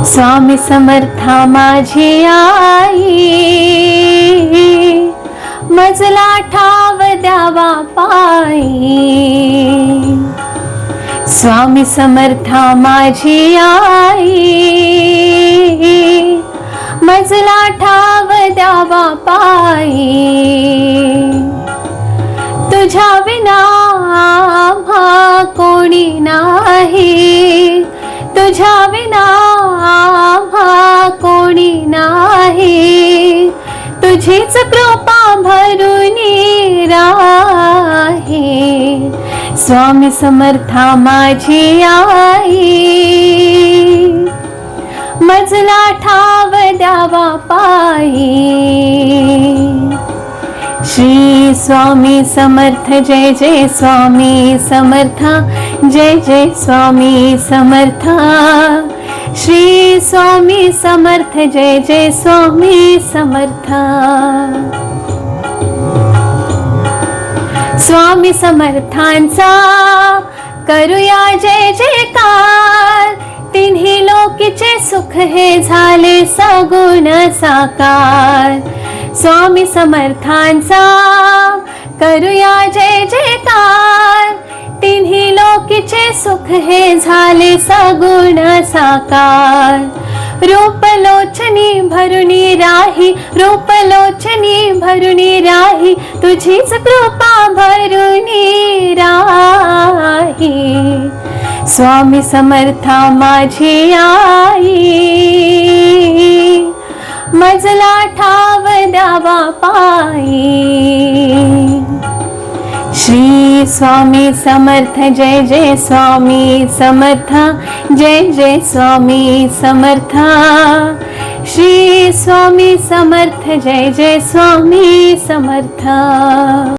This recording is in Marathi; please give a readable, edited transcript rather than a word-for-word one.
स्वामी समर्था माझी आई, मजला ठाव द्यावा पायी। स्वामी समर्था माझी आई, मजला ठाव द्यावा पायी। तुझ्या विना आम्हा कोणी नाही, तुझ्या विना आम्हा कोणी नाही। तुझीच कृपा भरून राही, स्वामी समर्था माझी आई, मजला ठाव द्यावा पायी। श्री स्वामी समर्थ जय जय स्वामी समर्था, जय जय स्वामी समर्था। श्री स्वामी समर्थ जय जय स्वामी समर्था। स्वामी समर्थांचा करूया जय जयकार, तिन्ही लोकीचे सुख हे झाले सगुण साकार। स्वामी समर्थांचा करूया जय जयकार, तिन्ही लोकीचे सुख हे झाले सगुण साकार। रूपलोचनी भरुनी राही, रूपलोचनी भरुनी राही, तुझीच कृपा भरुनी राही। स्वामी समर्था माझी आई, मजला ठाव द्यावा पायी। श्री स्वामी समर्थ जय जय स्वामी समर्था, जय जय स्वामी समर्था। श्री स्वामी समर्थ जय जय स्वामी समर्था।